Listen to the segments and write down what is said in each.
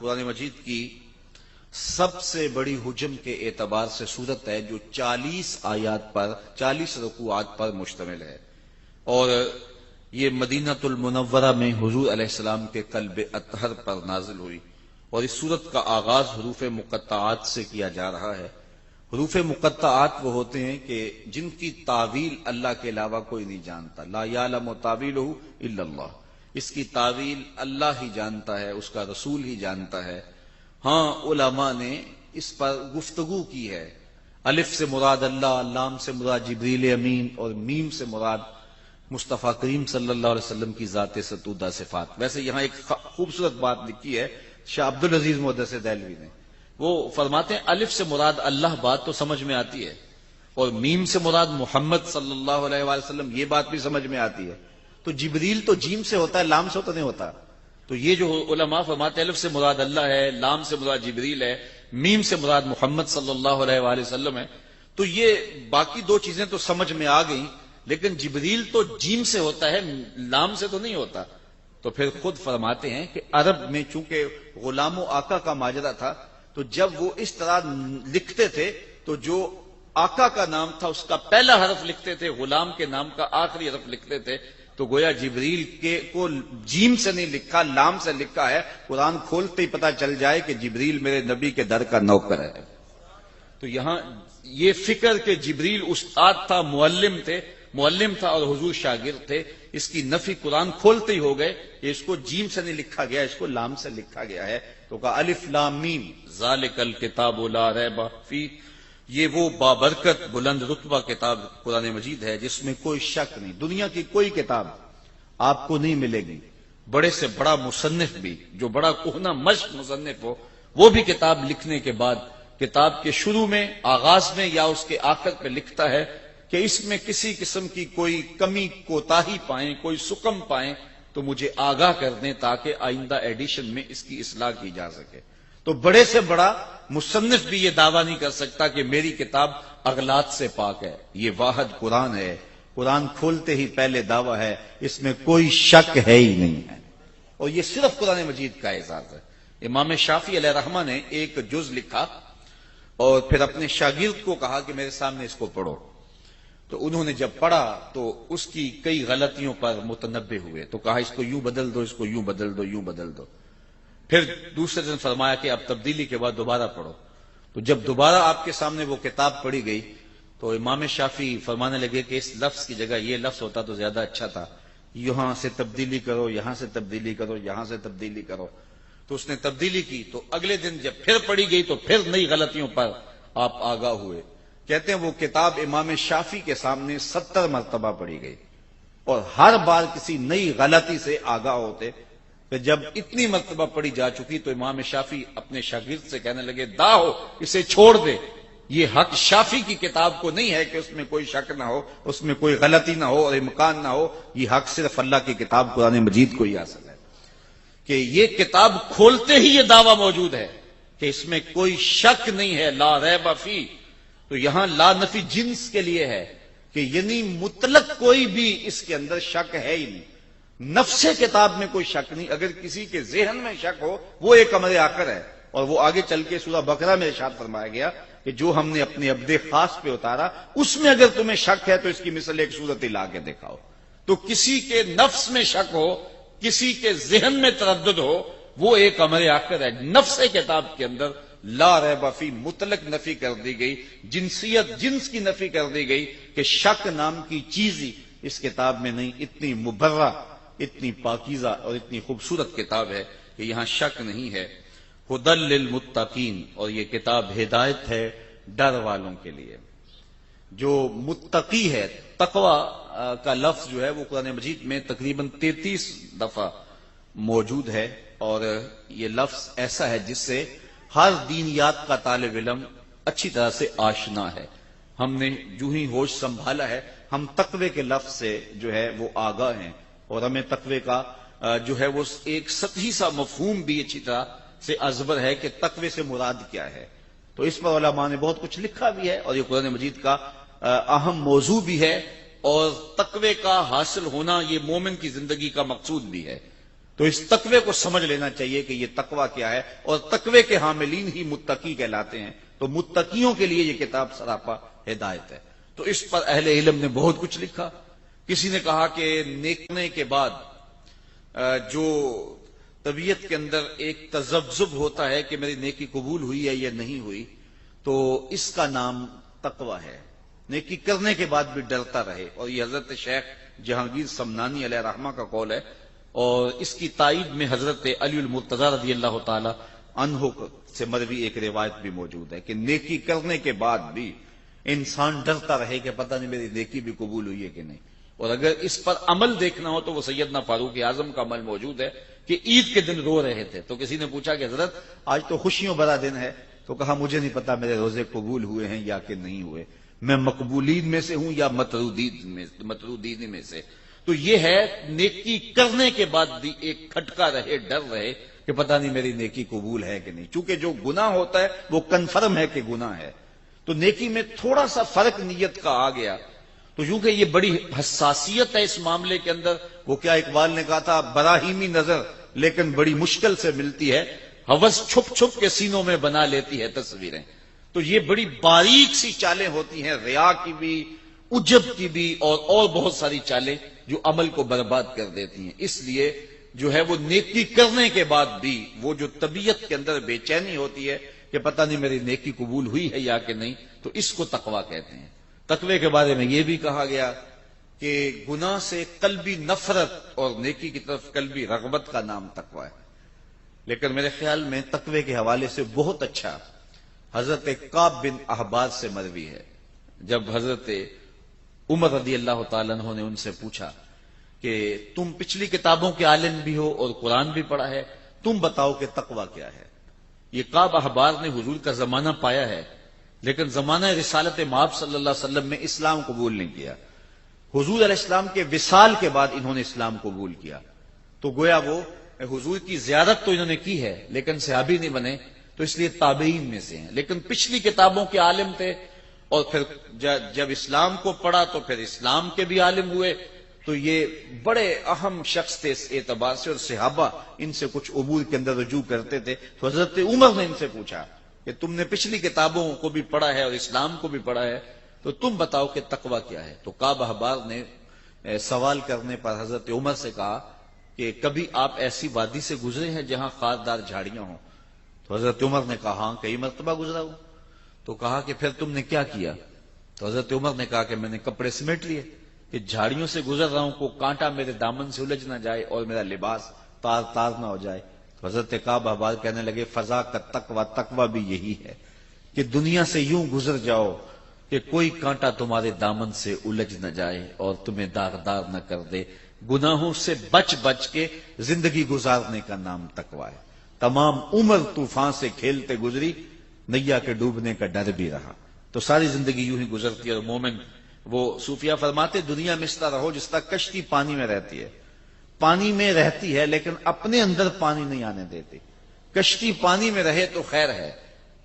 قرآن مجید کی سب سے بڑی حجم کے اعتبار سے سورت ہے جو 40 آیات پر 40 رکوعات پر مشتمل ہے، اور یہ مدینہ المنورہ میں حضور علیہ السلام کے قلب اطہر پر نازل ہوئی، اور اس سورت کا آغاز حروف مقطعات سے کیا جا رہا ہے۔ حروف مقطعات وہ ہوتے ہیں کہ جن کی تعویل اللہ کے علاوہ کوئی نہیں جانتا، لا یعلم تاویلہ الا اللہ، اس کی تعویل اللہ ہی جانتا ہے، اس کا رسول ہی جانتا ہے۔ ہاں علماء نے اس پر گفتگو کی ہے، الف سے مراد اللہ، لام سے مراد جبریل امین، اور میم سے مراد مصطفیٰ کریم صلی اللہ علیہ وسلم کی ذات ستودہ صفات۔ ویسے یہاں ایک خوبصورت بات لکھی ہے شاہ عبدالعزیز محدث دہلوی نے، وہ فرماتے ہیں الف سے مراد اللہ بات تو سمجھ میں آتی ہے، اور میم سے مراد محمد صلی اللہ علیہ وآلہ وسلم یہ بات بھی سمجھ میں آتی ہے، تو جبریل تو جیم سے ہوتا ہے، لام سے تو نہیں ہوتا۔ تو یہ جو علماء فرماتے ہیں الف سے مراد اللہ ہے، لام سے مراد جبریل ہے، میم سے مراد محمد صلی اللہ علیہ وآلہ وسلم ہے، تو یہ باقی دو چیزیں تو سمجھ میں آ گئیں، لیکن جبریل تو جیم سے ہوتا ہے، لام سے تو نہیں ہوتا۔ تو پھر خود فرماتے ہیں کہ عرب میں چونکہ غلام و آقا کا ماجرا تھا، تو جب وہ اس طرح لکھتے تھے تو جو آقا کا نام تھا اس کا پہلا حرف لکھتے تھے، غلام کے نام کا آخری حرف لکھتے تھے، تو گویا جبریل کو جیم سے نہیں لکھا، لام سے لکھا ہے، قرآن کھولتے ہی پتا چل جائے کہ جبریل میرے نبی کے در کا نوکر ہے۔ تو یہاں یہ فکر کہ جبریل استاد تھا، معلم تھا اور حضور شاگرد تھے، اس کی نفی قرآن کھولتے ہی ہو گئے، اس کو جیم سے نہیں لکھا گیا، اس کو لام سے لکھا گیا ہے۔ تو کہا الف لام میم ذالک الکتاب لا ریب فیہ، یہ وہ بابرکت بلند رتبہ کتاب قرآن مجید ہے جس میں کوئی شک نہیں، دنیا کی کوئی کتاب آپ کو نہیں ملے گی، بڑے سے بڑا مصنف بھی، جو بڑا کہنا مشق مصنف ہو، وہ بھی کتاب لکھنے کے بعد کتاب کے شروع میں، آغاز میں یا اس کے آخر پہ لکھتا ہے کہ اس میں کسی قسم کی کوئی کمی کوتاہی پائیں، کوئی سکم پائیں تو مجھے آگاہ کر دیں تاکہ آئندہ ایڈیشن میں اس کی اصلاح کی جا سکے۔ تو بڑے سے بڑا مصنف بھی یہ دعویٰ نہیں کر سکتا کہ میری کتاب اغلاط سے پاک ہے، یہ واحد قرآن ہے، قرآن کھولتے ہی پہلے دعویٰ ہے اس میں کوئی شک ہے ہی نہیں ہے، اور یہ صرف قرآن مجید کا اعزاز ہے۔ امام شافعی علیہ رحمہ نے ایک جز لکھا اور پھر اپنے شاگرد کو کہا کہ میرے سامنے اس کو پڑھو، تو انہوں نے جب پڑھا تو اس کی کئی غلطیوں پر متنبہ ہوئے، تو کہا اس کو یوں بدل دو، اس کو یوں بدل دو، یوں بدل دو۔ پھر دوسرے دن فرمایا کہ اب تبدیلی کے بعد دوبارہ پڑھو، تو جب دوبارہ آپ کے سامنے وہ کتاب پڑھی گئی تو امام شافعی فرمانے لگے کہ اس لفظ کی جگہ یہ لفظ ہوتا تو زیادہ اچھا تھا، یہاں سے تبدیلی کرو، یہاں سے تبدیلی کرو، یہاں سے تبدیلی کرو۔ تو اس نے تبدیلی کی، تو اگلے دن جب پھر پڑھی گئی تو پھر نئی غلطیوں پر آپ آگاہ ہوئے۔ کہتے ہیں وہ کتاب امام شافعی کے سامنے 70 مرتبہ پڑھی گئی، اور ہر بار کسی نئی غلطی سے آگاہ ہوتے، کہ جب اتنی مرتبہ پڑھی جا چکی تو امام شافعی اپنے شاگرد سے کہنے لگے داؤ اسے چھوڑ دے، یہ حق شافعی کی کتاب کو نہیں ہے کہ اس میں کوئی شک نہ ہو، اس میں کوئی غلطی نہ ہو اور امکان نہ ہو، یہ حق صرف اللہ کی کتاب قرآن مجید کو ہی حاصل ہے، کہ یہ کتاب کھولتے ہی یہ دعویٰ موجود ہے کہ اس میں کوئی شک نہیں ہے، لا ریب فیہ۔ تو یہاں لا نفی جنس کے لیے ہے کہ یعنی مطلق کوئی بھی اس کے اندر شک ہے ہی نہیں، نفس کتاب میں کوئی شک نہیں، اگر کسی کے ذہن میں شک ہو وہ ایک امر آخر ہے، اور وہ آگے چل کے سورہ بقرہ میں ارشاد فرمایا گیا کہ جو ہم نے اپنے عبد خاص پہ اتارا اس میں اگر تمہیں شک ہے تو اس کی مثل ایک صورت لا کے دکھاؤ۔ تو کسی کے نفس میں شک ہو، کسی کے ذہن میں تردد ہو، وہ ایک امر آخر ہے۔ نفس کتاب کے اندر لا ریب فیہ مطلق نفی کر دی گئی، جنسیت جنس کی نفی کر دی گئی کہ شک نام کی چیز ہی اس کتاب میں نہیں۔ اتنی مبرہ، اتنی پاکیزہ اور اتنی خوبصورت کتاب ہے کہ یہاں شک نہیں ہے۔ ہدی للمتقین، اور یہ کتاب ہدایت ہے ڈر والوں کے لیے۔ جو متقی ہے، تقوی کا لفظ جو ہے وہ قرآن مجید میں تقریباً 33 دفعہ موجود ہے، اور یہ لفظ ایسا ہے جس سے ہر دینیات کا طالب علم اچھی طرح سے آشنا ہے۔ ہم نے جو ہی ہوش سنبھالا ہے ہم تقوی کے لفظ سے جو ہے وہ آگاہ ہیں، اور ہمیں تقوی کا جو ہے وہ ایک سطحی سا مفہوم بھی اچھی طرح سے ازبر ہے کہ تقوی سے مراد کیا ہے۔ تو اس پر علماء نے بہت کچھ لکھا بھی ہے، اور یہ قرآن مجید کا اہم موضوع بھی ہے، اور تقوی کا حاصل ہونا یہ مومن کی زندگی کا مقصود بھی ہے۔ تو اس تقوی کو سمجھ لینا چاہیے کہ یہ تقوی کیا ہے، اور تقوی کے حاملین ہی متقی کہلاتے ہیں، تو متقیوں کے لیے یہ کتاب سراپا ہدایت ہے۔ تو اس پر اہل علم نے بہت کچھ لکھا۔ کسی نے کہا کہ نیکنے کے بعد جو طبیعت کے اندر ایک تذبذب ہوتا ہے کہ میری نیکی قبول ہوئی ہے یا نہیں ہوئی، تو اس کا نام تقوی ہے۔ نیکی کرنے کے بعد بھی ڈرتا رہے، اور یہ حضرت شیخ جہانگیر سمنانی علیہ رحمہ کا قول ہے، اور اس کی تائید میں حضرت علی المرتضی رضی اللہ تعالی عنہ سے مروی ایک روایت بھی موجود ہے کہ نیکی کرنے کے بعد بھی انسان ڈرتا رہے کہ پتہ نہیں میری نیکی بھی قبول ہوئی ہے کہ نہیں۔ اور اگر اس پر عمل دیکھنا ہو تو وہ سیدنا فاروق اعظم کا عمل موجود ہے کہ عید کے دن رو رہے تھے، تو کسی نے پوچھا کہ حضرت آج تو خوشیوں بھرا دن ہے، تو کہا مجھے نہیں پتا میرے روزے قبول ہوئے ہیں یا کہ نہیں ہوئے، میں مقبولین میں سے ہوں یا مطرودین میں سے۔ تو یہ ہے نیکی کرنے کے بعد بھی ایک کھٹکا رہے، ڈر رہے کہ پتہ نہیں میری نیکی قبول ہے کہ نہیں، چونکہ جو گناہ ہوتا ہے وہ کنفرم ہے کہ گناہ ہے۔ تو نیکی میں تھوڑا سا فرق نیت کا آ گیا، تو یوں کہ یہ بڑی حساسیت ہے اس معاملے کے اندر۔ وہ کیا اقبال نے کہا تھا، براہیمی نظر لیکن بڑی مشکل سے ملتی ہے، ہوس چھپ چھپ کے سینوں میں بنا لیتی ہے تصویریں۔ تو یہ بڑی باریک سی چالیں ہوتی ہیں، ریا کی بھی، عجب کی بھی، اور بہت ساری چالیں جو عمل کو برباد کر دیتی ہیں۔ اس لیے جو ہے وہ نیکی کرنے کے بعد بھی وہ جو طبیعت کے اندر بے چینی ہوتی ہے کہ پتہ نہیں میری نیکی قبول ہوئی ہے یا کہ نہیں، تو اس کو تقویٰ کہتے ہیں۔ تقوی کے بارے میں یہ بھی کہا گیا کہ گناہ سے قلبی نفرت اور نیکی کی طرف قلبی رغبت کا نام تقوی ہے۔ لیکن میرے خیال میں تقوی کے حوالے سے بہت اچھا حضرت کعب بن احبار سے مروی ہے، جب حضرت عمر رضی اللہ تعالیٰ عنہ نے ان سے پوچھا کہ تم پچھلی کتابوں کے عالم بھی ہو اور قرآن بھی پڑھا ہے، تم بتاؤ کہ تقوی کیا ہے۔ یہ کعب احبار نے حضور کا زمانہ پایا ہے، لیکن زمانہ رسالت مآب صلی اللہ علیہ وسلم میں اسلام قبول نہیں کیا۔ حضور علیہ السلام کے وصال کے بعد انہوں نے اسلام قبول کیا، تو گویا وہ حضور کی زیارت تو انہوں نے کی ہے لیکن صحابی نہیں بنے، تو اس لیے تابعین میں سے ہیں، لیکن پچھلی کتابوں کے عالم تھے، اور پھر جب اسلام کو پڑھا تو پھر اسلام کے بھی عالم ہوئے۔ تو یہ بڑے اہم شخص تھے اس اعتبار سے، اور صحابہ ان سے کچھ امور کے اندر رجوع کرتے تھے۔ تو حضرت عمر نے ان سے پوچھا کہ تم نے پچھلی کتابوں کو بھی پڑھا ہے اور اسلام کو بھی پڑھا ہے، تو تم بتاؤ کہ تقوی کیا ہے۔ تو کعب احبار نے سوال کرنے پر حضرت عمر سے کہا کہ کبھی آپ ایسی وادی سے گزرے ہیں جہاں خاردار جھاڑیاں ہوں؟ تو حضرت عمر نے کہا ہاں کئی مرتبہ گزرا ہوں۔ تو کہا کہ پھر تم نے کیا کیا؟ تو حضرت عمر نے کہا کہ میں نے کپڑے سمیٹ لیے کہ جھاڑیوں سے گزر رہا ہوں، کو کانٹا میرے دامن سے الجھ نہ جائے اور میرا لباس تار تار نہ ہو جائے۔ تو حضرت کعب احبار کہنے لگے فضا کا تقوی بھی یہی ہے کہ دنیا سے یوں گزر جاؤ کہ کوئی کانٹا تمہارے دامن سے الجھ نہ جائے اور تمہیں داغدار نہ کر دے۔ گناہوں سے بچ بچ کے زندگی گزارنے کا نام تقوی ہے۔ تمام عمر طوفان سے کھیلتے گزری، نیا کے ڈوبنے کا ڈر بھی رہا۔ تو ساری زندگی یوں ہی گزرتی ہے، اور مومن وہ صوفیہ فرماتے دنیا میں اس طرح رہو جس طرح کشتی پانی میں رہتی ہے، پانی میں رہتی ہے لیکن اپنے اندر پانی نہیں آنے دیتی۔ کشتی پانی میں رہے تو خیر ہے،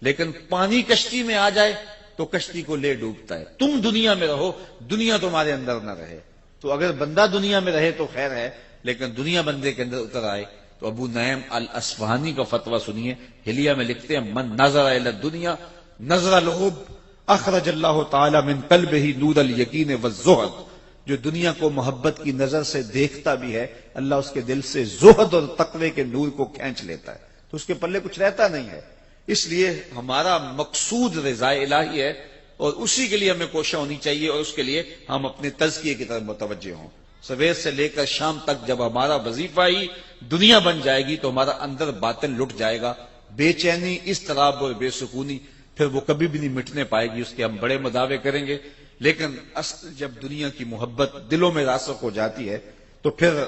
لیکن پانی کشتی میں آ جائے تو کشتی کو لے ڈوبتا ہے۔ تم دنیا میں رہو، دنیا تمہارے اندر نہ رہے۔ تو اگر بندہ دنیا میں رہے تو خیر ہے، لیکن دنیا بندے کے اندر اتر آئے تو ابو نعیم الاصفہانی کا فتویٰ سنیے، حلیہ میں لکھتے ہیں من نظر الی الدنیا نظر العب اخرج اللہ تعالی من قلبہ نور الیقین والزہد۔ جو دنیا کو محبت کی نظر سے دیکھتا بھی ہے، اللہ اس کے دل سے زہد اور تقوی کے نور کو کھینچ لیتا ہے، تو اس کے پلے کچھ رہتا نہیں ہے۔ اس لیے ہمارا مقصود رضا الہی ہے، اور اسی کے لیے ہمیں کوشش ہونی چاہیے، اور اس کے لیے ہم اپنے تزکیے کی طرف متوجہ ہوں۔ سویر سے لے کر شام تک جب ہمارا وظیفہ ہی دنیا بن جائے گی تو ہمارا اندر باطن لٹ جائے گا، بے چینی، اضطراب اور بے سکونی پھر وہ کبھی بھی نہیں مٹنے پائے گی۔ اس کے ہم بڑے مداوے کریں گے، لیکن اصل جب دنیا کی محبت دلوں میں راسخ ہو جاتی ہے تو پھر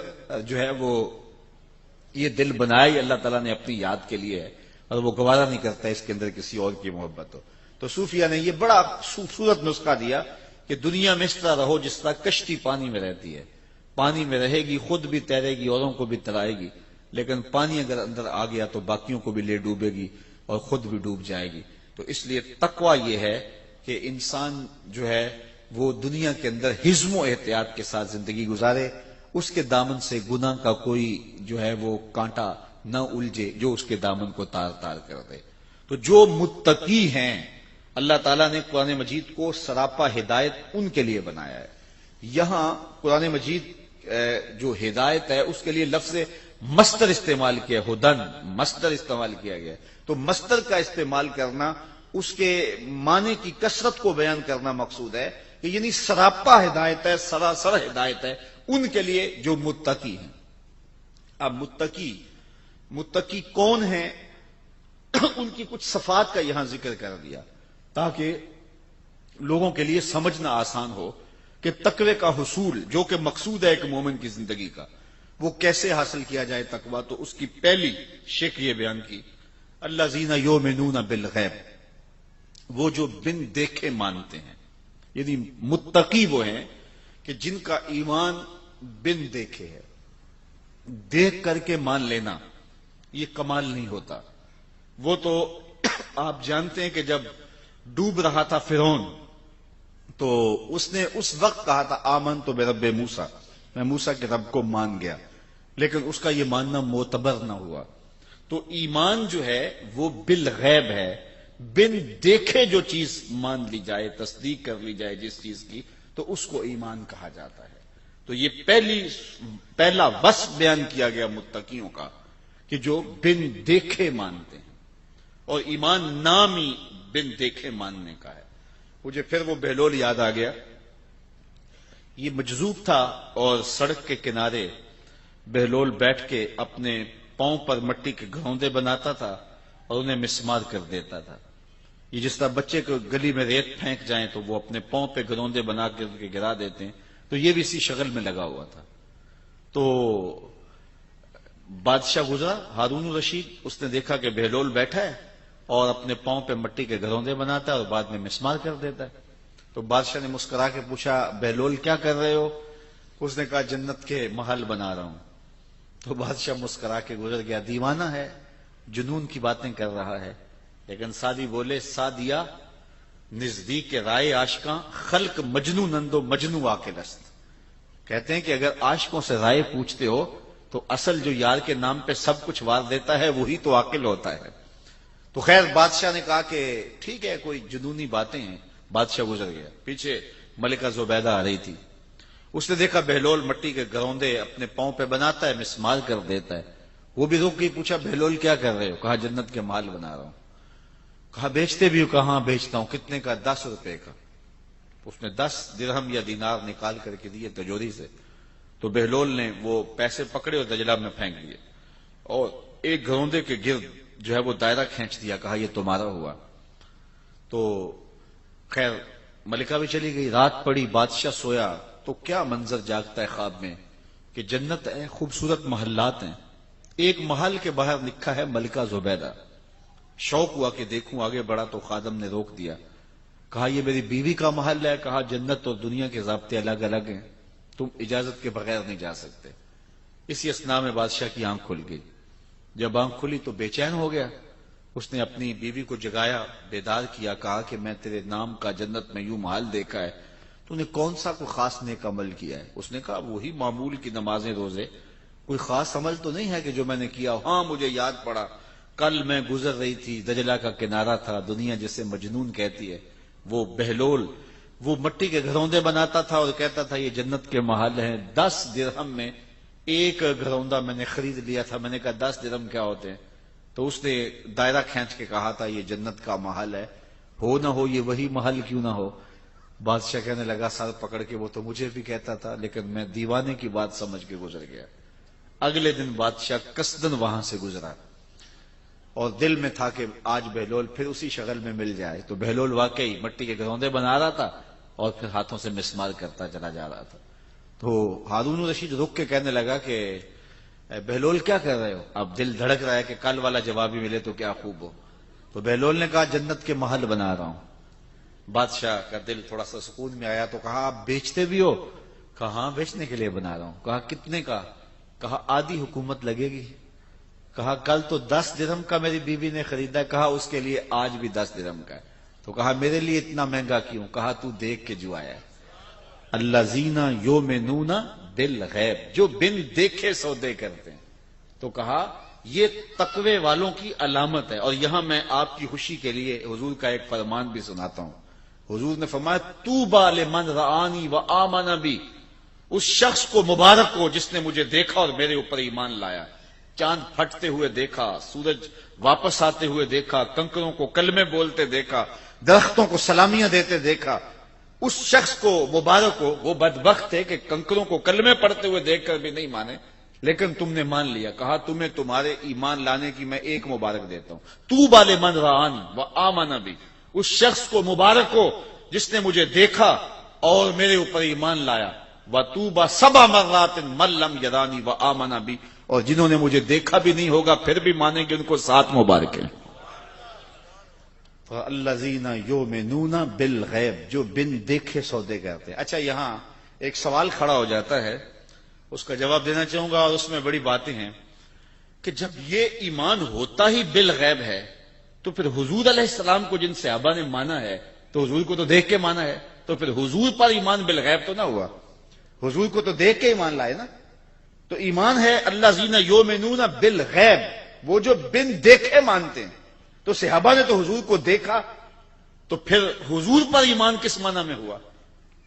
جو ہے وہ یہ دل بنایا ہی اللہ تعالیٰ نے اپنی یاد کے لیے ہے، اور وہ گوارا نہیں کرتا اس کے اندر کسی اور کی محبت ہو۔ تو صوفیہ نے یہ بڑا خوبصورت نسخہ دیا کہ دنیا میں اس طرح رہو جس طرح کشتی پانی میں رہتی ہے، پانی میں رہے گی، خود بھی تیرے گی، اوروں کو بھی ترائے گی، لیکن پانی اگر اندر آ گیا تو باقیوں کو بھی لے ڈوبے گی اور خود بھی ڈوب جائے گی۔ تو اس لیے تقوی یہ ہے کہ انسان جو ہے وہ دنیا کے اندر حزم و احتیاط کے ساتھ زندگی گزارے، اس کے دامن سے گناہ کا کوئی جو ہے وہ کانٹا نہ الجھے جو اس کے دامن کو تار تار کر دے۔ تو جو متقی ہیں اللہ تعالیٰ نے قرآن مجید کو سراپا ہدایت ان کے لیے بنایا ہے۔ یہاں قرآن مجید جو ہدایت ہے اس کے لیے لفظ مصدر استعمال کیا، ہدن مصدر استعمال کیا گیا، تو مصدر کا استعمال کرنا اس کے معنی کی کثرت کو بیان کرنا مقصود ہے کہ یعنی سراپا ہدایت ہے، سراسر ہدایت ہے ان کے لیے جو متقی ہیں۔ اب متقی کون ہیں ان کی کچھ صفات کا یہاں ذکر کر دیا تاکہ لوگوں کے لیے سمجھنا آسان ہو کہ تقوی کا حصول جو کہ مقصود ہے ایک مومن کی زندگی کا، وہ کیسے حاصل کیا جائے تقوی۔ تو اس کی پہلی شکل یہ بیان کی، الذین یؤمنون بالغیب، وہ جو بن دیکھے مانتے ہیں، یعنی متقی وہ ہیں کہ جن کا ایمان بن دیکھے ہے۔ دیکھ کر کے مان لینا یہ کمال نہیں ہوتا۔ وہ تو آپ جانتے ہیں کہ جب ڈوب رہا تھا فرعون تو اس نے اس وقت کہا تھا آمنت برب موسیٰ، میں موسیٰ کے رب کو مان گیا، لیکن اس کا یہ ماننا معتبر نہ ہوا۔ تو ایمان جو ہے وہ بالغیب ہے، بن دیکھے جو چیز مان لی جائے، تصدیق کر لی جائے جس چیز کی، تو اس کو ایمان کہا جاتا ہے۔ تو یہ پہلا وصف بیان کیا گیا متقیوں کا کہ جو بن دیکھے مانتے ہیں، اور ایمان نام ہی بن دیکھے ماننے کا ہے۔ مجھے پھر وہ بہلول یاد آ گیا، یہ مجذوب تھا اور سڑک کے کنارے بہلول بیٹھ کے اپنے پاؤں پر مٹی کے گھروندے بناتا تھا اور انہیں مسمار کر دیتا تھا۔ یہ جس طرح بچے کو گلی میں ریت پھینک جائیں تو وہ اپنے پاؤں پہ گھروندے بنا کے ان کے گرا دیتے ہیں، تو یہ بھی اسی شغل میں لگا ہوا تھا۔ تو بادشاہ گزرا ہارون الرشید، اس نے دیکھا کہ بہلول بیٹھا ہے اور اپنے پاؤں پہ مٹی کے گھروندے بناتا ہے اور بعد میں مسمار کر دیتا ہے۔ تو بادشاہ نے مسکرا کے پوچھا بہلول کیا کر رہے ہو؟ اس نے کہا جنت کے محل بنا رہا ہوں۔ تو بادشاہ مسکرا کے گزر گیا، دیوانہ ہے، جنون کی باتیں کر رہا ہے۔ لیکن سادی بولے سادیا نزدیک رائے عاشقاں خلق مجنونند و مجنو عاقل است۔ کہتے ہیں کہ اگر عاشقوں سے رائے پوچھتے ہو تو اصل جو یار کے نام پہ سب کچھ وار دیتا ہے وہی تو عاقل ہوتا ہے۔ تو خیر بادشاہ نے کہا کہ ٹھیک ہے کوئی جنونی باتیں ہیں، بادشاہ گزر گیا۔ پیچھے ملکہ زبیدہ آ رہی تھی، اس نے دیکھا بہلول مٹی کے گھروندے اپنے پاؤں پہ بناتا ہے، مسمار کر دیتا ہے۔ وہ بھی رک گئی، پوچھا بہلول کیا کر رہے ہو؟ کہا جنت کے محل بنا رہا ہوں۔ کہا بیچتے بھی ہو؟ کہاں بیچتا ہوں۔ کتنے کا؟ 10 روپے کا۔ اس نے 10 درہم یا دینار نکال کر کے دیے تجوری سے۔ تو بہلول نے وہ پیسے پکڑے اور دجلہ میں پھینک دیے اور ایک گھروندے کے گرد جو ہے وہ دائرہ کھینچ دیا، کہا یہ تمہارا ہوا۔ تو خیر ملکہ بھی چلی گئی، رات پڑی، بادشاہ سویا تو کیا منظر جاگتا ہے خواب میں کہ جنت ہے، خوبصورت محلات ہیں، ایک محل کے باہر لکھا ہے ملکہ زبیدہ۔ شوق ہوا کہ دیکھوں، آگے بڑھا تو خادم نے روک دیا، کہا یہ میری بیوی کا محل ہے۔ کہا جنت اور دنیا کے ضابطے الگ الگ ہیں، تم اجازت کے بغیر نہیں جا سکتے۔ اسی اثناء میں بادشاہ کی آنکھ کھل گئی۔ جب آنکھ کھلی تو بے چین ہو گیا، اس نے اپنی بیوی کو جگایا، بیدار کیا، کہا کہ میں تیرے نام کا جنت میں یوں محل دیکھا ہے، تو نے کون سا کوئی خاص نیک عمل کیا ہے؟ اس نے کہا وہی معمول کی نمازیں روزے، کوئی خاص عمل تو نہیں ہے کہ جو میں نے کیا۔ ہاں مجھے یاد پڑا، کل میں گزر رہی تھی، دجلہ کا کنارہ تھا، دنیا جسے مجنون کہتی ہے، وہ بہلول وہ مٹی کے گھروندے بناتا تھا اور کہتا تھا یہ جنت کے محل ہیں۔ 10 درہم میں ایک گھروندہ میں نے خرید لیا تھا۔ میں نے کہا 10 درہم کیا ہوتے ہیں؟ تو اس نے دائرہ کھینچ کے کہا تھا یہ جنت کا محل ہے، ہو نہ ہو یہ وہی محل کیوں نہ ہو۔ بادشاہ کہنے لگا سر پکڑ کے وہ تو مجھے بھی کہتا تھا لیکن میں دیوانے کی بات سمجھ کے گزر گیا۔ اگلے دن بادشاہ قصدن وہاں سے گزرا اور دل میں تھا کہ آج بہلول پھر اسی شغل میں مل جائے۔ تو بہلول واقعی مٹی کے گھروندے بنا رہا تھا اور پھر ہاتھوں سے مسمار کرتا چلا جا رہا تھا۔ تو ہارون الرشید رک کے کہنے لگا کہ بہلول کیا کر رہے ہو؟ اب دل دھڑک رہا ہے کہ کل والا جواب ہی ملے تو کیا خوب ہو۔ تو بہلول نے کہا جنت کے محل بنا رہا ہوں۔ بادشاہ کا دل تھوڑا سا سکون میں آیا تو کہا آپ بیچتے بھی ہو؟ کہا ہاں بیچنے کے لیے بنا رہا ہوں۔ کہا کتنے کا؟ کہا آدھی حکومت لگے گی۔ کہا کل تو 10 درہم کا میری بیوی نے خریدا، کہا اس کے لیے آج بھی 10 درہم کا ہے۔ تو کہا میرے لیے اتنا مہنگا کیوں؟ کہا تو دیکھ کے جو آیا ہے، الذین یؤمنون بالغیب، جو بن دیکھے سودے کرتے ہیں. تو کہا یہ تقوی والوں کی علامت ہے. اور یہاں میں آپ کی خوشی کے لیے حضور کا ایک فرمان بھی سناتا ہوں. حضور نے فرمایا طوبی لمن رآنی وآمن بی، اس شخص کو مبارک ہو جس نے مجھے دیکھا اور میرے اوپر ایمان لایا. چاند پھٹتے ہوئے دیکھا، سورج واپس آتے ہوئے دیکھا، کنکروں کو کلمے بولتے دیکھا، درختوں کو سلامیاں دیتے دیکھا. اس شخص کو مبارک ہو. وہ بدبخت ہے کہ کنکروں کو کلمے پڑھتے ہوئے دیکھ کر بھی نہیں مانے، لیکن تم نے مان لیا. کہا تمہیں تمہارے ایمان لانے کی میں ایک مبارک دیتا ہوں. طوبی لمن رآنی وآمن بی، اس شخص کو مبارک ہو جس نے مجھے دیکھا اور میرے اوپر ایمان لایا. وطوبی 7 مرات من لم یرانی وآمن بی، اور جنہوں نے مجھے دیکھا بھی نہیں ہوگا پھر بھی مانیں گے، ان کو 7 مبارک ہیں. الذین یؤمنون بالغیب، جو بن دیکھے سودے کرتے ہیں. اچھا یہاں ایک سوال کھڑا ہو جاتا ہے، اس کا جواب دینا چاہوں گا، اور اس میں بڑی باتیں ہیں کہ جب یہ ایمان ہوتا ہی بالغیب ہے تو پھر حضور علیہ السلام کو جن صحابہ نے مانا ہے تو حضور کو تو دیکھ کے مانا ہے، تو پھر حضور پر ایمان بالغیب تو نہ ہوا، حضور کو تو دیکھ کے ایمان لائے نا. تو ایمان ہے الذین یؤمنون بالغیب، وہ جو بن دیکھے مانتے ہیں. تو صحابہ نے تو حضور کو دیکھا، تو پھر حضور پر ایمان کس معنی میں ہوا؟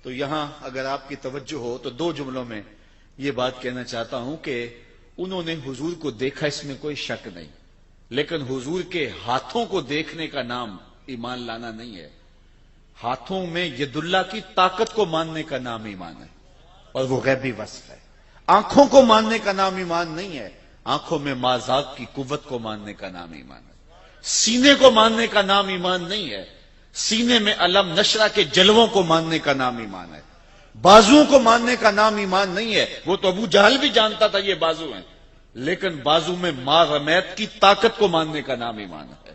تو یہاں اگر آپ کی توجہ ہو تو 2 جملوں میں یہ بات کہنا چاہتا ہوں کہ انہوں نے حضور کو دیکھا، اس میں کوئی شک نہیں، لیکن حضور کے ہاتھوں کو دیکھنے کا نام ایمان لانا نہیں ہے. ہاتھوں میں ید اللہ کی طاقت کو ماننے کا نام ایمان ہے، اور وہ غیبی وصف ہے. آنکھوں کو ماننے کا نام ایمان نہیں ہے، آنکھوں میں ما ذات کی قوت کو ماننے کا نام ایمان ہے. سینے کو ماننے کا نام ایمان نہیں ہے، سینے میں علم نشرہ کے جلووں کو ماننے کا نام ایمان ہے. بازوؤں کو ماننے کا نام ایمان نہیں ہے. وہ تو ابو جہل بھی جانتا تھا یہ بازو ہیں، لیکن بازو میں ما رمیت کی طاقت کو ماننے کا نام ایمان ہے.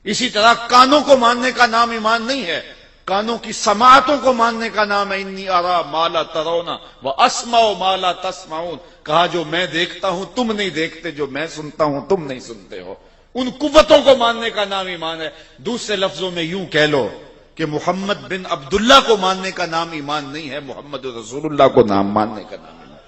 اسی طرح کانوں کو ماننے کا نام ایمان نہیں ہے، کانوں کی سماعتوں کو ماننے کا نام ہے. انی ارا ما لا ترون واسمع ما لا تسمعون، کہا جو میں دیکھتا ہوں تم نہیں دیکھتے، جو میں سنتا ہوں تم نہیں سنتے ہو. ان قوتوں کو ماننے کا نام ایمان ہے. دوسرے لفظوں میں یوں کہہ لو کہ محمد بن عبداللہ کو ماننے کا نام ایمان نہیں ہے، محمد رسول اللہ کو نام ماننے کا نام ایمان.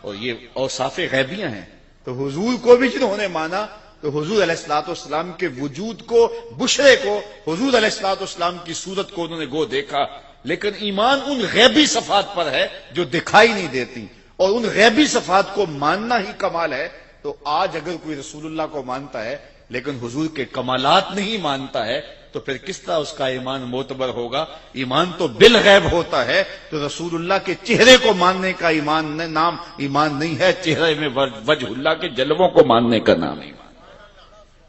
اور یہ اوصاف غیبیاں ہیں. تو حضور کو بھی جنہوں نے مانا تو حضور علیہ الصلوۃ والسلام کے وجود کو، بشرے کو، حضور علیہ الصلوۃ والسلام کی صورت کو انہوں نے گو دیکھا. لیکن ایمان ان غیبی صفات پر ہے جو دکھائی نہیں دیتی، اور ان غیبی صفات کو ماننا ہی کمال ہے. تو آج اگر کوئی رسول اللہ کو مانتا ہے لیکن حضور کے کمالات نہیں مانتا ہے تو پھر کس طرح اس کا ایمان معتبر ہوگا؟ ایمان تو بالغیب ہوتا ہے. تو رسول اللہ کے چہرے کو ماننے کا نام ایمان نہیں ہے، چہرے میں وجہ اللہ کے جلووں کو ماننے کا نام ایمان.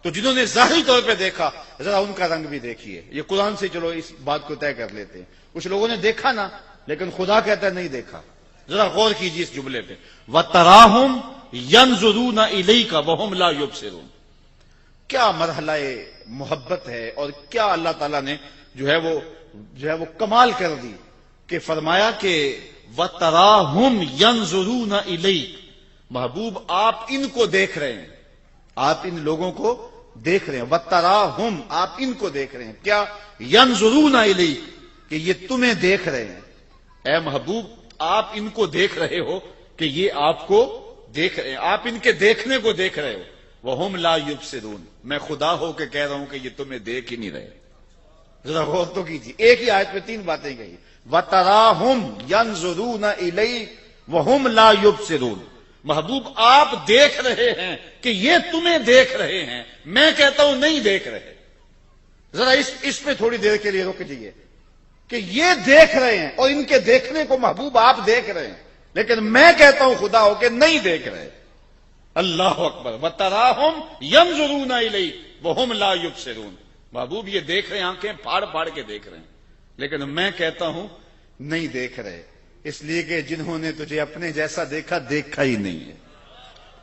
تو جنہوں نے ظاہری طور پہ دیکھا ذرا ان کا رنگ بھی دیکھیے. یہ قرآن سے چلو اس بات کو طے کر لیتے ہیں. کچھ لوگوں نے دیکھا نا، لیکن خدا کہتا ہے نہیں دیکھا. ذرا غور کیجیے اس جملے پہ، وَتَرَاهُمْ يَنْظُرُونَ إِلَيْكَ وَهُمْ لَا يُبْصِرُونَ. کیا مرحلہ محبت ہے، اور کیا اللہ تعالیٰ نے جو ہے وہ کمال کر دی کہ فرمایا کہ وَتَرَاهُمْ يَنْظُرُونَ إِلَيْكَ. محبوب آپ ان کو دیکھ رہے ہیں، آپ ان لوگوں کو دیکھ رہے ہیں. وَتَرَاهُمْ آپ ان کو دیکھ رہے ہیں. کیا؟ يَنْظُرُونَ إِلَيْكَ، کہ یہ تمہیں دیکھ رہے ہیں. اے محبوب آپ ان کو دیکھ رہے ہو کہ یہ آپ کو دیکھ رہے ہیں، آپ ان کے دیکھنے کو دیکھ رہے ہو. وَهُمْ لَا يُبْصِرُونَ، میں خدا ہو کے کہہ رہا ہوں کہ یہ تمہیں دیکھ ہی نہیں رہے. ذرا غور تو کیجیے، ایک ہی آیت میں 3 باتیں کہی. وَتَرَاهُمْ يَنْظُرُونَ إِلَيْكَ وَهُمْ لَا يُبْصِرُونَ. محبوب آپ دیکھ رہے ہیں کہ یہ تمہیں دیکھ رہے ہیں، میں کہتا ہوں نہیں دیکھ رہے. ذرا اس پہ تھوڑی دیر کے لیے رک جائیے کہ یہ دیکھ رہے ہیں اور ان کے دیکھنے کو محبوب آپ دیکھ رہے ہیں، لیکن میں کہتا ہوں خدا ہو کے نہیں دیکھ رہے. اللہ اکبر. وَتَرَاهُمْ يَنْظُرُونَ إِلَيْكَ وَهُمْ لَا يُبْصِرُونَ. محبوب یہ دیکھ رہے ہیں، آنکھیں پھاڑ پھاڑ کے دیکھ رہے ہیں، لیکن میں کہتا ہوں نہیں دیکھ رہے. اس لیے کہ جنہوں نے تجھے اپنے جیسا دیکھا دیکھا ہی نہیں ہے.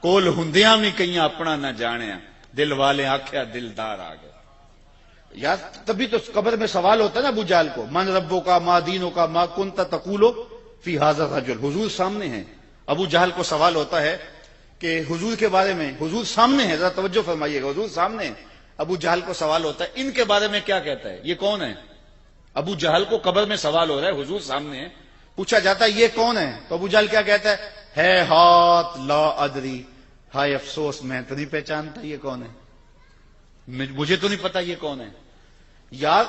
کول ہندیاں بھی کہیں اپنا نہ جانیا، دل والے آکھیا دلدار آ گئے. یار تبھی تو قبر میں سوال ہوتا ہے نا ابو جہل کو، من ربو کا ما دینوں کا ما کنت تقولو فی ھذا الرجل. حضور سامنے ہیں. ابو جہل کو سوال ہوتا ہے کہ حضور کے بارے میں، حضور سامنے ہے، ذرا توجہ فرمائیے گا، حضور سامنے ہیں. ابو جہل کو سوال ہوتا ہے ان کے بارے میں کیا کہتا ہے، یہ کون ہے؟ ابو جہل کو قبر میں سوال ہو رہا ہے، حضور سامنے ہے، پوچھا جاتا ہے یہ کون ہے، تو ابو جہل کیا کہتا ہے؟ ہے ہاتھ لا ادری، ہائے افسوس میں تو نہیں پہچانتا یہ کون ہے، مجھے تو نہیں پتا یہ کون ہے۔ یار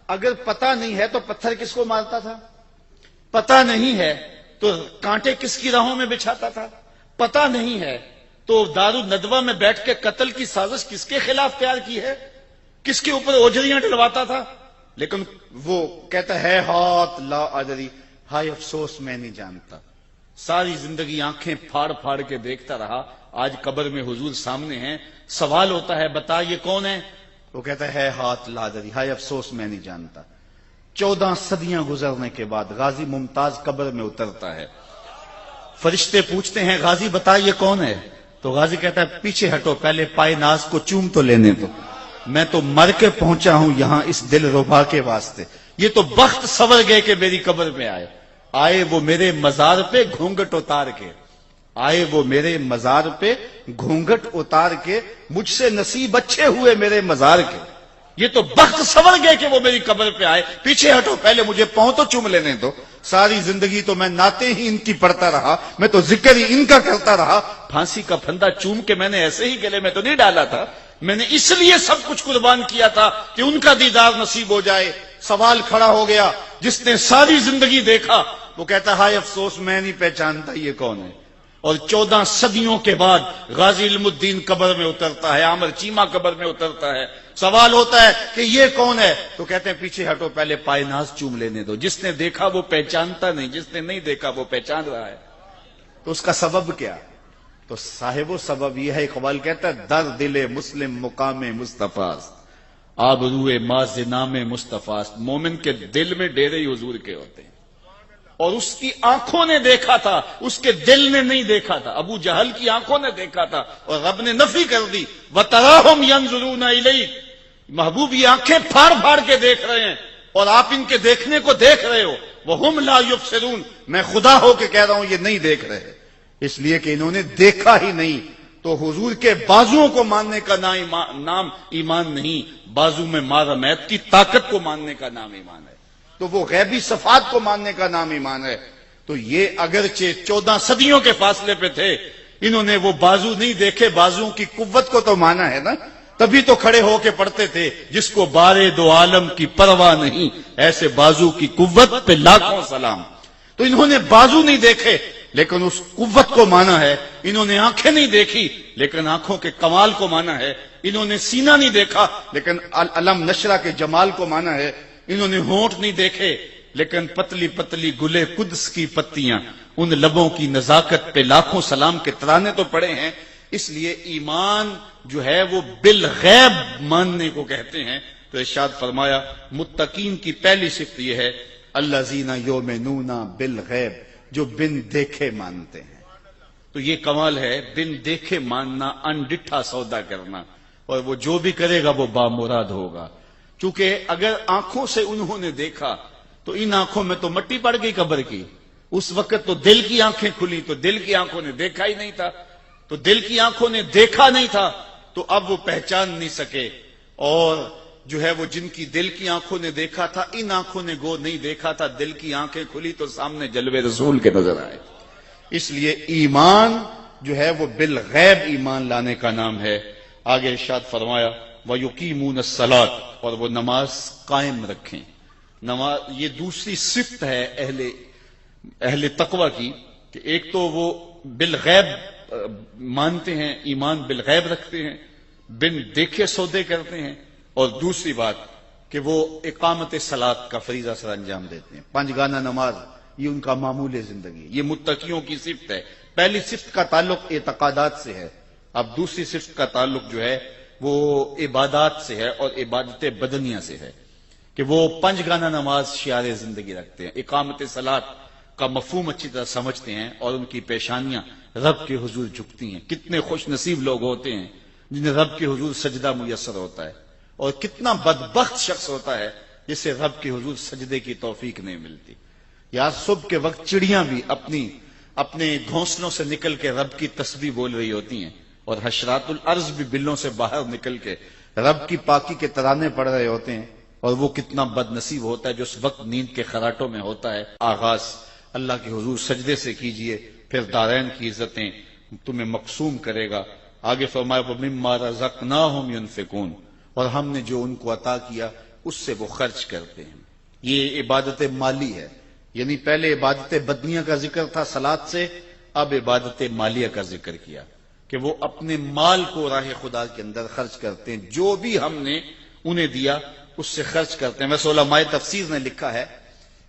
اگر پتا نہیں ہے تو پتھر کس کو مارتا تھا، پتا نہیں ہے تو کانٹے کس کی راہوں میں بچھاتا تھا، پتا نہیں ہے تو دارالندوہ میں بیٹھ کے قتل کی سازش کس کے خلاف تیار کی ہے، کس کے اوپر اوجریاں ڈلواتا تھا۔ لیکن وہ کہتا ہے ہاتھ لا ادری، ہائے افسوس میں نہیں جانتا۔ ساری زندگی آنکھیں پھاڑ پھاڑ کے دیکھتا رہا، آج قبر میں حضور سامنے ہیں، سوال ہوتا ہے بتا یہ کون ہے، وہ کہتا ہے ہاتھ لا ادری، ہائے افسوس میں نہیں جانتا۔ 14 صدیاں گزرنے کے بعد غازی ممتاز قبر میں اترتا ہے، فرشتے پوچھتے ہیں غازی بتا یہ کون ہے، تو غازی کہتا ہے پیچھے ہٹو، پہلے پائے ناز کو چوم تو لینے دو، میں تو مر کے پہنچا ہوں یہاں اس دل ربا کے واسطے، یہ تو بخت سور گئے کہ میری قبر میں آئے وہ میرے مزار پہ گھونگٹ اتار کے، آئے وہ میرے مزار پہ گھونگٹ اتار کے، مجھ سے نصیب اچھے ہوئے میرے مزار کے، یہ تو بخت سور گئے کہ وہ میری قبر پہ آئے، پیچھے ہٹو پہلے مجھے پاؤں تو چوم لینے دو۔ ساری زندگی تو میں نعتیں ہی ان کی پڑھتا رہا، میں تو ذکر ہی ان کا کرتا رہا، پھانسی کا پھندا چوم کے میں نے ایسے ہی گلے میں تو نہیں ڈالا تھا، میں نے اس لیے سب کچھ قربان کیا تھا کہ ان کا دیدار نصیب ہو جائے۔ سوال کھڑا ہو گیا، جس نے ساری زندگی دیکھا وہ کہتا ہائے افسوس میں نہیں پہچانتا یہ کون ہے۔ اور 14 صدیوں کے بعد غازی علم الدین قبر میں اترتا ہے، عامر چیمہ قبر میں اترتا ہے، سوال ہوتا ہے کہ یہ کون ہے، تو کہتے ہیں پیچھے ہٹو پہلے پائے ناز چوم لینے دو۔ جس نے دیکھا وہ پہچانتا نہیں، جس نے نہیں دیکھا وہ پہچان رہا ہے، تو اس کا سبب کیا؟ تو صاحب و سبب یہ ہے، اقبال کہتا ہے در دل مسلم مقام مصطفیٰ آبروئے ماز نام مصطفیٰ، مومن کے دل میں ڈیرے حضور کے ہوتے ہیں، اور اس کی آنکھوں نے دیکھا تھا، اس کے دل نے نہیں دیکھا تھا۔ ابو جہل کی آنکھوں نے دیکھا تھا اور رب نے نفی کر دی، وَتَرَاهُمْ يَنْظُرُونَ إِلَيْكَ، محبوب یہ آنکھیں پھاڑ پھاڑ کے دیکھ رہے ہیں اور آپ ان کے دیکھنے کو دیکھ رہے ہو، وَهُمْ لَا يُبْصِرُونَ، میں خدا ہو کے کہہ رہا ہوں یہ نہیں دیکھ رہے، اس لیے کہ انہوں نے دیکھا ہی نہیں۔ تو حضور کے بازوؤں کو ماننے کا نام ایمان نہیں، بازو میں مارمیت کی طاقت کو ماننے کا نام ایمان ہے، تو وہ غیبی صفات کو ماننے کا نام ایمان ہے۔ تو یہ اگرچہ 14 صدیوں کے فاصلے پہ تھے، انہوں نے وہ بازو نہیں دیکھے، بازوؤں کی قوت کو تو مانا ہے نا، تبھی تو کھڑے ہو کے پڑھتے تھے، جس کو بارے دو عالم کی پرواہ نہیں، ایسے بازو کی قوت پہ لاکھوں سلام۔ تو انہوں نے بازو نہیں دیکھے لیکن اس قوت کو مانا ہے، انہوں نے آنکھیں نہیں دیکھی لیکن آنکھوں کے کمال کو مانا ہے، انہوں نے سینہ نہیں دیکھا لیکن علم نشرہ کے جمال کو مانا ہے، انہوں نے ہونٹ نہیں دیکھے لیکن پتلی پتلی گلے قدس کی پتیاں، ان لبوں کی نزاکت پہ لاکھوں سلام کے ترانے تو پڑے ہیں۔ اس لیے ایمان جو ہے وہ بالغیب ماننے کو کہتے ہیں۔ تو ارشاد فرمایا متقین کی پہلی صفت یہ ہے الذین یؤمنون بالغیب، جو بن دیکھے مانتے ہیں۔ تو یہ کمال ہے، بن دیکھے ماننا، انڈٹھا سودا کرنا، اور وہ جو بھی کرے گا وہ بامراد ہوگا۔ چونکہ اگر آنکھوں سے انہوں نے دیکھا تو ان آنکھوں میں تو مٹی پڑ گئی قبر کی، اس وقت تو دل کی آنکھیں کھلی، تو دل کی آنکھوں نے دیکھا ہی نہیں تھا، تو دل کی آنکھوں نے دیکھا نہیں تھا تو اب وہ پہچان نہیں سکے، اور جو ہے وہ جن کی دل کی آنکھوں نے دیکھا تھا، ان آنکھوں نے گو نہیں دیکھا تھا، دل کی آنکھیں کھلی تو سامنے جلوے رسول کے نظر آئے۔ اس لیے ایمان جو ہے وہ بالغیب ایمان لانے کا نام ہے۔ آگے ارشاد فرمایا وَيُقِيمُونَ الصَّلَاةَ، اور وہ نماز قائم رکھیں۔ نماز یہ دوسری صفت ہے اہل تقوی کی، کہ ایک تو وہ بالغیب مانتے ہیں، ایمان بالغیب رکھتے ہیں، بن دیکھے سودے کرتے ہیں، اور دوسری بات کہ وہ اقامت صلاۃ کا فریضہ سر انجام دیتے ہیں، 5 گانہ نماز، یہ ان کا معمول زندگی، یہ متقیوں کی صفت ہے۔ پہلی صفت کا تعلق اعتقادات سے ہے، اب دوسری صفت کا تعلق جو ہے وہ عبادات سے ہے، اور عبادت بدنیہ سے ہے، کہ وہ 5 گانہ نماز شعار زندگی رکھتے ہیں، اقامت صلاۃ کا مفہوم اچھی طرح سمجھتے ہیں، اور ان کی پیشانیاں رب کے حضور جھکتی ہیں۔ کتنے خوش نصیب لوگ ہوتے ہیں جنہیں رب کے حضور سجدہ میسر ہوتا ہے، اور کتنا بدبخت شخص ہوتا ہے جسے رب کے حضور سجدے کی توفیق نہیں ملتی۔ یا صبح کے وقت چڑیاں بھی اپنے گھونسلوں سے نکل کے رب کی تسبیح بول رہی ہوتی ہیں، اور حشرات الارض بھی بلوں سے باہر نکل کے رب کی پاکی کے ترانے پڑھ رہے ہوتے ہیں، اور وہ کتنا بد نصیب ہوتا ہے جو اس وقت نیند کے خراٹوں میں ہوتا ہے۔ آغاز اللہ کے حضور سجدے سے کیجئے، پھر دارین کی عزتیں تمہیں مقسوم کرے گا. آگے فرمایا وَمِمَّا رَزَقْنَاهُمْ يُنْفِقُونَ، اور ہم نے جو ان کو عطا کیا اس سے وہ خرچ کرتے ہیں. یہ عبادت مالی ہے، یعنی پہلے عبادت بدنیہ کا ذکر تھا صلاۃ سے، اب عبادت مالیہ کا ذکر کیا کہ وہ اپنے مال کو راہ خدا کے اندر خرچ کرتے ہیں. جو بھی ہم نے انہیں دیا اس سے خرچ کرتے ہیں. ویسے علماء تفسیر نے لکھا ہے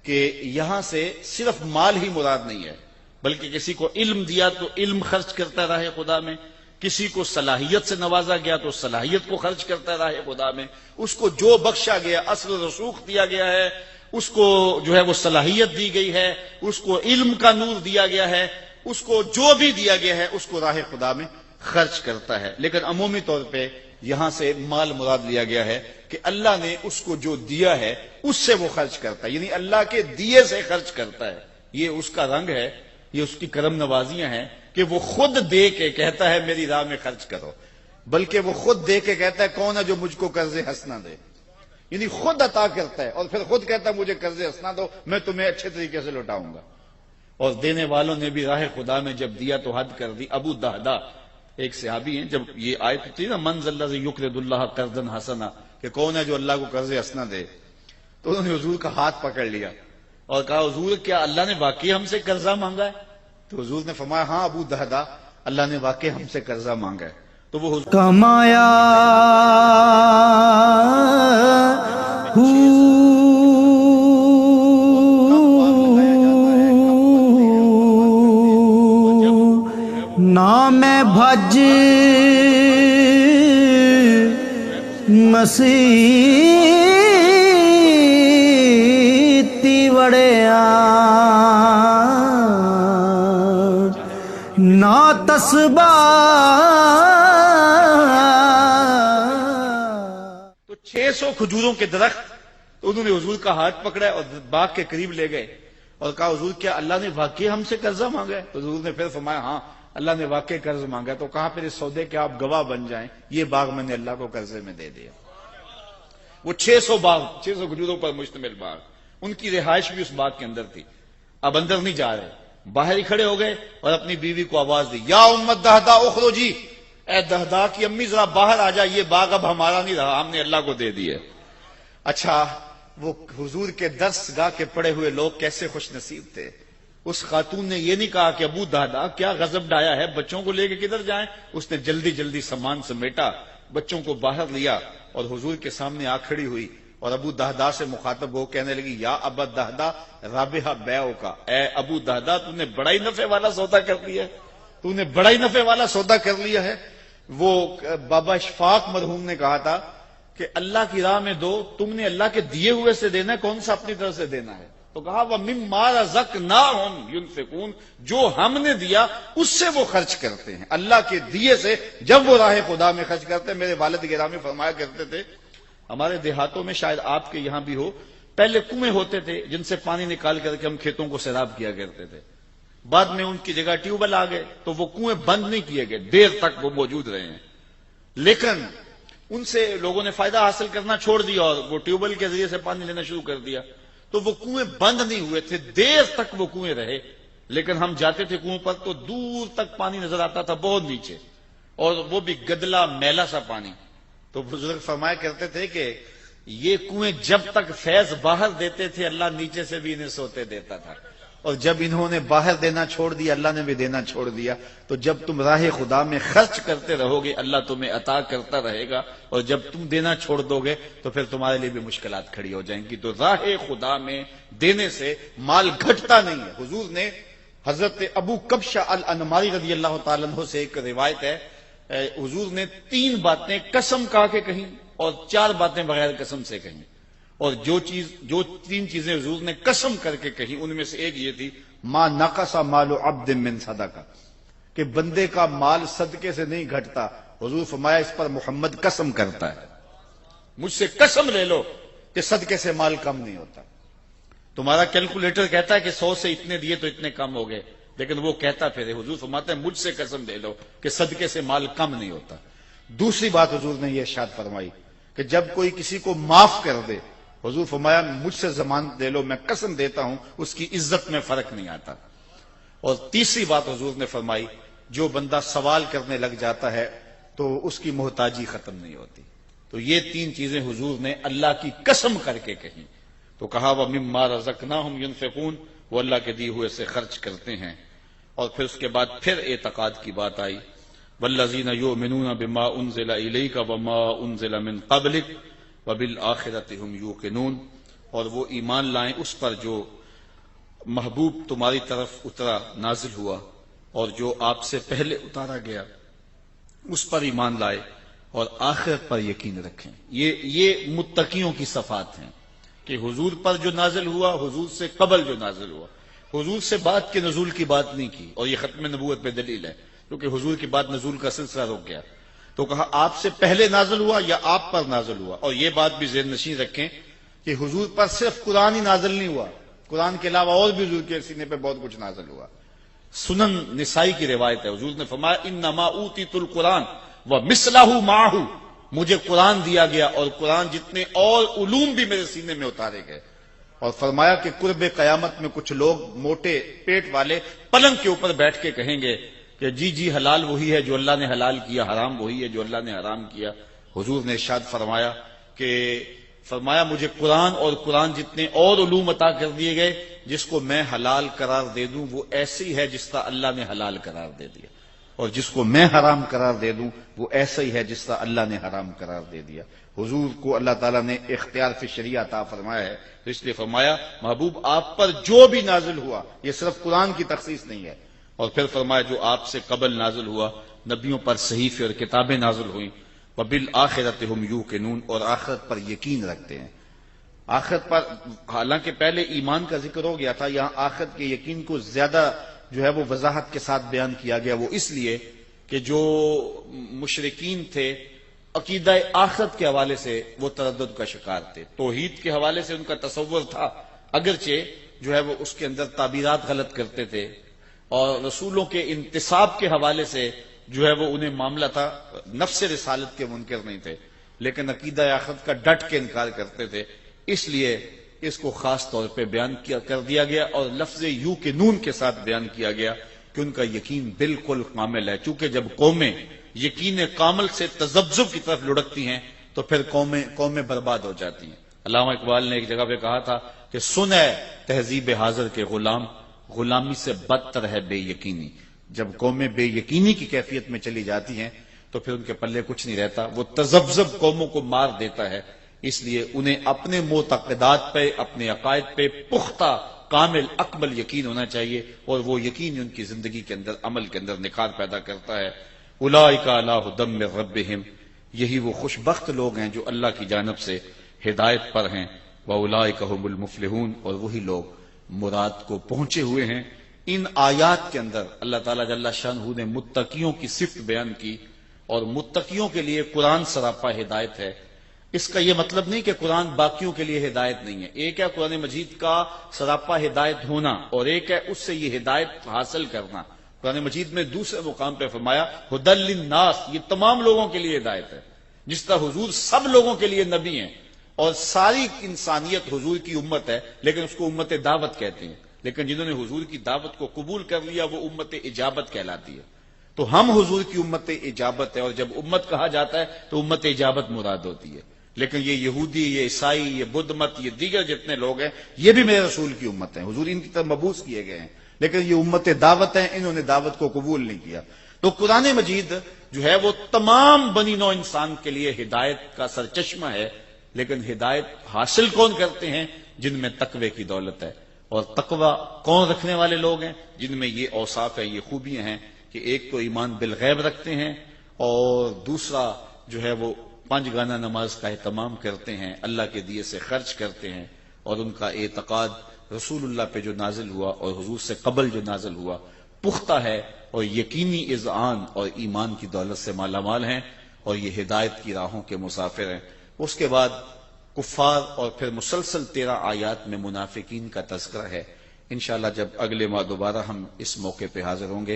کہ یہاں سے صرف مال ہی مراد نہیں ہے، بلکہ کسی کو علم دیا تو علم خرچ کرتا راہ خدا میں، کسی کو صلاحیت سے نوازا گیا تو صلاحیت کو خرچ کرتا راہ خدا میں، اس کو جو بخشا گیا، اصل رسوخ دیا گیا ہے، اس کو جو ہے وہ صلاحیت دی گئی ہے، اس کو علم کا نور دیا گیا ہے، اس کو جو بھی دیا گیا ہے اس کو راہ خدا میں خرچ کرتا ہے. لیکن عمومی طور پہ یہاں سے مال مراد لیا گیا ہے کہ اللہ نے اس کو جو دیا ہے اس سے وہ خرچ کرتا ہے، یعنی اللہ کے دیے سے خرچ کرتا ہے. یہ اس کا رنگ ہے، یہ اس کی کرم نوازیاں ہیں کہ وہ خود دے کے کہتا ہے میری راہ میں خرچ کرو، بلکہ وہ خود دے کے کہتا ہے کون ہے جو مجھ کو قرض حسنہ دے، یعنی خود عطا کرتا ہے اور پھر خود کہتا ہے مجھے قرض حسنہ دو، میں تمہیں اچھے طریقے سے لوٹاؤں گا. اور دینے والوں نے بھی راہ خدا میں جب دیا تو حد کر دی. ابو دہدا ایک صحابی ہیں، جب یہ آیت تھی نا من ذا الذی یقرض اللہ قرضا حسنا، کہ کون ہے جو اللہ کو قرض حسنہ دے، تو انہوں نے حضور کا ہاتھ پکڑ لیا اور کہا حضور کیا اللہ نے واقعی ہم سے قرضہ مانگا ہے؟ تو حضور نے فرمایا ہاں ابو دہدا، اللہ نے واقعی ہم سے قرضہ مانگا ہے. تو وہ حضور کمایا نام بھج مسیتی وڑیا نا تسبا. تو 600 کھجوروں کے درخت، تو انہوں نے حضور کا ہاتھ پکڑا اور باغ کے قریب لے گئے اور کہا حضور کیا اللہ نے واقعی ہم سے قرضہ مانگا ہے؟ تو حضور نے پھر فرمایا ہاں اللہ نے واقعی قرض مانگا ہے. تو کہا پھر اس سودے کے آپ گواہ بن جائیں، یہ باغ میں نے اللہ کو قرضے میں دے دیا. وہ 600 باغ، 600 کھجوروں پر مشتمل باغ، ان کی رہائش بھی اس باغ کے اندر تھی. اب اندر نہیں جا رہے، باہر ہی کھڑے ہو گئے اور اپنی بیوی کو آواز دی یا امت دہدا اخرجی، اے دہدا کی امی ذرا باہر آ جا، یہ باغ اب ہمارا نہیں رہا، ہم نے اللہ کو دے دی ہے. اچھا وہ حضور کے درس گاہ کے پڑے ہوئے لوگ کیسے خوش نصیب تھے. اس خاتون نے یہ نہیں کہا کہ ابو دہدا کیا غضب ڈایا ہے، بچوں کو لے کے کدھر جائیں. اس نے جلدی جلدی سامان سمیٹا، بچوں کو باہر لیا اور حضور کے سامنے آ کھڑی ہوئی اور ابو دہدا سے مخاطب ہو کہنے لگی یا ابا دہدا رابحہ بیعو کا، اے ابو دہدا تو نے بڑا ہی نفع والا سودا کر لیا ہے، تو نے بڑا ہی نفع والا سودا کر لیا ہے. وہ بابا اشفاق مرحوم نے کہا تھا کہ اللہ کی راہ میں دو، تم نے اللہ کے دیے ہوئے سے دینا ہے، کون سا اپنی طرف سے دینا ہے. تو کہا وَمِمَّا رَزَقْنَاهُمْ يُنْفِقُونَ، جو ہم نے دیا اس سے وہ خرچ کرتے ہیں. اللہ کے دیے سے جب وہ راہ خدا میں خرچ کرتے ہیں. میرے والد گرامی فرمایا کرتے تھے ہمارے دیہاتوں میں، شاید آپ کے یہاں بھی ہو، پہلے کنویں ہوتے تھے جن سے پانی نکال کر کے ہم کھیتوں کو سیراب کیا کرتے تھے. بعد میں ان کی جگہ ٹیوبویل آ گئے تو وہ کنویں بند نہیں کیے گئے، دیر تک وہ موجود رہے ہیں. لیکن ان سے لوگوں نے فائدہ حاصل کرنا چھوڑ دیا اور وہ ٹیوبویل کے ذریعے سے پانی لینا شروع کر دیا. تو وہ کنویں بند نہیں ہوئے تھے، دیر تک وہ کنویں رہے. لیکن ہم جاتے تھے کنویں پر تو دور تک پانی نظر آتا تھا، بہت نیچے، اور وہ بھی گدلا میلا سا پانی. تو بزرگ فرمایا کرتے تھے کہ یہ کنویں جب تک فیض باہر دیتے تھے اللہ نیچے سے بھی انہیں سوتے دیتا تھا، اور جب انہوں نے باہر دینا چھوڑ دیا اللہ نے بھی دینا چھوڑ دیا. تو جب تم راہ خدا میں خرچ کرتے رہو گے اللہ تمہیں عطا کرتا رہے گا، اور جب تم دینا چھوڑ دو گے تو پھر تمہارے لیے بھی مشکلات کھڑی ہو جائیں گی. تو راہ خدا میں دینے سے مال گھٹتا نہیں ہے. حضور نے حضرت ابو کبشہ الانماری رضی اللہ تعالیٰ عنہ سے ایک روایت ہے، حضور نے 3 باتیں قسم کھا کے کہیں اور 4 باتیں بغیر قسم سے کہیں. اور جو 3 چیزیں حضور نے قسم کر کے کہیں ان میں سے ایک یہ تھی ما نقص مال عبد من صدقہ، کہ بندے کا مال صدقے سے نہیں گھٹتا. حضور فرمایا اس پر محمد قسم کرتا ہے، مجھ سے قسم لے لو کہ صدقے سے مال کم نہیں ہوتا. تمہارا کیلکولیٹر کہتا ہے کہ 100 سے اتنے دیے تو اتنے کم ہو گئے، لیکن وہ کہتا پھر حضور فرماتے ہیں مجھ سے قسم لے لو کہ صدقے سے مال کم نہیں ہوتا. دوسری بات حضور نے یہ ارشاد فرمائی کہ جب کوئی کسی کو معاف کر دے، حضور فرمایا مجھ سے ضمانت دے لو، میں قسم دیتا ہوں اس کی عزت میں فرق نہیں آتا. اور تیسری بات حضور نے فرمائی، جو بندہ سوال کرنے لگ جاتا ہے تو اس کی محتاجی ختم نہیں ہوتی۔ تو یہ تین چیزیں حضور نے اللہ کی قسم کر کے کہیں، تو کہا وَمِمَّا رَزَقْنَاهُمْ يُنْفِقُونَ، وہ اللہ کے دیے ہوئے سے خرچ کرتے ہیں۔ اور پھر اس کے بعد پھر اعتقاد کی بات آئی، وَالَّذِينَ يُؤْمِنُونَ بِمَا أُنزِلَ إِلَيْكَ وَمَا أُنزِلَ مِن قَبْلِكَ وَبِالْآخِرَةِ هُمْ يُوقِنُونَ، اور وہ ایمان لائیں اس پر جو محبوب تمہاری طرف اترا نازل ہوا اور جو آپ سے پہلے اتارا گیا اس پر ایمان لائے اور آخرت پر یقین رکھیں۔ یہ متقیوں کی صفات ہیں کہ حضور پر جو نازل ہوا، حضور سے قبل جو نازل ہوا، حضور سے بعد کے نزول کی بات نہیں کی، اور یہ ختم نبوت پہ دلیل ہے کیونکہ حضور کے بعد نزول کا سلسلہ رک گیا۔ تو کہا آپ سے پہلے نازل ہوا یا آپ پر نازل ہوا، اور یہ بات بھی ذہن نشین رکھیں کہ حضور پر صرف قرآن ہی نازل نہیں ہوا، قرآن کے علاوہ اور بھی حضور کے سینے پہ بہت کچھ نازل ہوا۔ سنن نسائی کی روایت ہے، حضور نے فرمایا انما اوتیت القرآن ومثلہ معہ، مجھے قرآن دیا گیا اور قرآن جتنے اور علوم بھی میرے سینے میں اتارے گئے۔ اور فرمایا کہ قرب قیامت میں کچھ لوگ موٹے پیٹ والے پلنگ کے اوپر بیٹھ کے کہیں گے کہ جی جی حلال وہی ہے جو اللہ نے حلال کیا، حرام وہی ہے جو اللہ نے حرام کیا۔ حضور نے ارشاد فرمایا مجھے قرآن اور قرآن جتنے اور علوم عطا کر دیے گئے، جس کو میں حلال قرار دے دوں وہ ایسی ہے جس کا اللہ نے حلال قرار دے دیا، اور جس کو میں حرام قرار دے دوں وہ ایسا ہی ہے جس کا اللہ نے حرام قرار دے دیا۔ حضور کو اللہ تعالیٰ نے اختیار فی شریعہ عطا فرمایا ہے، تو اس لیے فرمایا محبوب آپ پر جو بھی نازل ہوا، یہ صرف قرآن کی تخصیص نہیں ہے، اور پھر فرمایا جو آپ سے قبل نازل ہوا، نبیوں پر صحیفے اور کتابیں نازل ہوئیں، وَبِالْآخِرَةِ هُمْ يُوقِنُونَ، اور آخرت پر یقین رکھتے ہیں۔ آخرت پر حالانکہ پہلے ایمان کا ذکر ہو گیا تھا، یہاں آخرت کے یقین کو زیادہ جو ہے وہ وضاحت کے ساتھ بیان کیا گیا، وہ اس لیے کہ جو مشرکین تھے عقیدہ آخرت کے حوالے سے وہ تردد کا شکار تھے، توحید کے حوالے سے ان کا تصور تھا، اگرچہ جو ہے وہ اس کے اندر تعبیرات غلط کرتے تھے، اور رسولوں کے انتصاب کے حوالے سے جو ہے وہ انہیں معاملہ تھا، نفس رسالت کے منکر نہیں تھے، لیکن عقیدہ آخرت کا ڈٹ کے انکار کرتے تھے، اس لیے اس کو خاص طور پہ بیان کر دیا گیا اور لفظ یو کے نون کے ساتھ بیان کیا گیا کہ ان کا یقین بالکل کامل ہے۔ چونکہ جب قومیں یقین کامل سے تذبذب کی طرف لڑکتی ہیں تو پھر قومیں برباد ہو جاتی ہیں۔ علامہ اقبال نے ایک جگہ پہ کہا تھا کہ سن ہے تہذیب حاضر کے غلام، غلامی سے بدتر ہے بے یقینی۔ جب قومیں بے یقینی کی کیفیت میں چلی جاتی ہیں تو پھر ان کے پلے کچھ نہیں رہتا، وہ تذبذب قوموں کو مار دیتا ہے۔ اس لیے انہیں اپنے معتقدات پہ، اپنے عقائد پہ پختہ کامل اکمل یقین ہونا چاہیے، اور وہ یقین ان کی زندگی کے اندر، عمل کے اندر نکھار پیدا کرتا ہے۔ اولئک علی ھدی من ربہم، یہی وہ خوش بخت لوگ ہیں جو اللہ کی جانب سے ہدایت پر ہیں، واولئک ھم المفلحون، اور وہی لوگ مراد کو پہنچے ہوئے ہیں۔ ان آیات کے اندر اللہ تعالیٰ جل شانہ نے متقیوں کی صفت بیان کی، اور متقیوں کے لیے قرآن سراپا ہدایت ہے۔ اس کا یہ مطلب نہیں کہ قرآن باقیوں کے لیے ہدایت نہیں ہے، ایک ہے قرآن مجید کا سراپا ہدایت ہونا اور ایک ہے اس سے یہ ہدایت حاصل کرنا۔ قرآن مجید میں دوسرے مقام پہ فرمایا ھدی للناس، یہ تمام لوگوں کے لیے ہدایت ہے، جس طرح حضور سب لوگوں کے لیے نبی ہیں اور ساری انسانیت حضور کی امت ہے، لیکن اس کو امت دعوت کہتے ہیں، لیکن جنہوں نے حضور کی دعوت کو قبول کر لیا وہ امت اجابت کہلاتی ہے۔ تو ہم حضور کی امت اجابت ہے، اور جب امت کہا جاتا ہے تو امت اجابت مراد ہوتی ہے، لیکن یہ یہودی، یہ عیسائی، یہ بدھ مت، یہ دیگر جتنے لوگ ہیں یہ بھی میرے رسول کی امت ہیں، حضور ان کی طرف مبعوث کیے گئے ہیں، لیکن یہ امت دعوت ہے، انہوں نے دعوت کو قبول نہیں کیا۔ تو قرآن مجید جو ہے وہ تمام بنی نوع انسان کے لیے ہدایت کا سرچشمہ ہے، لیکن ہدایت حاصل کون کرتے ہیں؟ جن میں تقوی کی دولت ہے، اور تقوی کون رکھنے والے لوگ ہیں؟ جن میں یہ اوصاف ہیں، یہ خوبیاں ہیں کہ ایک تو ایمان بالغیب رکھتے ہیں، اور دوسرا جو ہے وہ 5 گانہ نماز کا اہتمام کرتے ہیں، اللہ کے دیے سے خرچ کرتے ہیں، اور ان کا اعتقاد رسول اللہ پہ جو نازل ہوا اور حضور سے قبل جو نازل ہوا پختہ ہے، اور یقینی اذعان اور ایمان کی دولت سے مالا مال ہیں، اور یہ ہدایت کی راہوں کے مسافر ہیں۔ اس کے بعد کفار اور پھر مسلسل 13 آیات میں منافقین کا تذکرہ ہے۔ انشاءاللہ جب اگلے ماہ دوبارہ ہم اس موقع پہ حاضر ہوں گے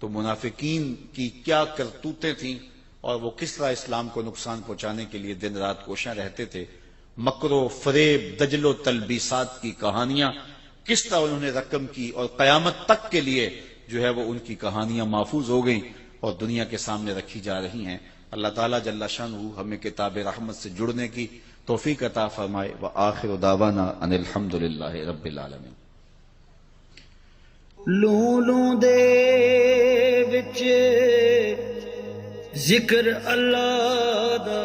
تو منافقین کی کیا کرتوتیں تھیں اور وہ کس طرح اسلام کو نقصان پہنچانے کے لیے دن رات کوشاں رہتے تھے، مکر و فریب، دجل و تلبیسات کی کہانیاں کس طرح انہوں نے رقم کی، اور قیامت تک کے لیے جو ہے وہ ان کی کہانیاں محفوظ ہو گئیں اور دنیا کے سامنے رکھی جا رہی ہیں۔ اللہ تعالیٰ جل شانہ ہمیں کتاب رحمت سے جڑنے کی توفیق عطا فرمائے۔ وآخر دعوانا ان الحمد للہ رب العالمین۔ لوں دے وچ ذکر اللہ دا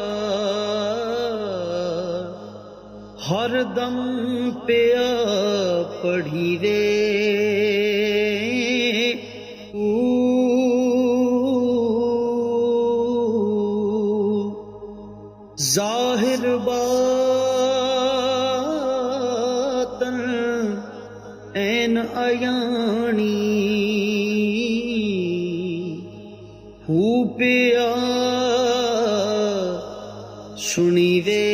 ہر دم پیا پڑھی وے، ظاہر باطن این عیانی ہو پیا سنی وے۔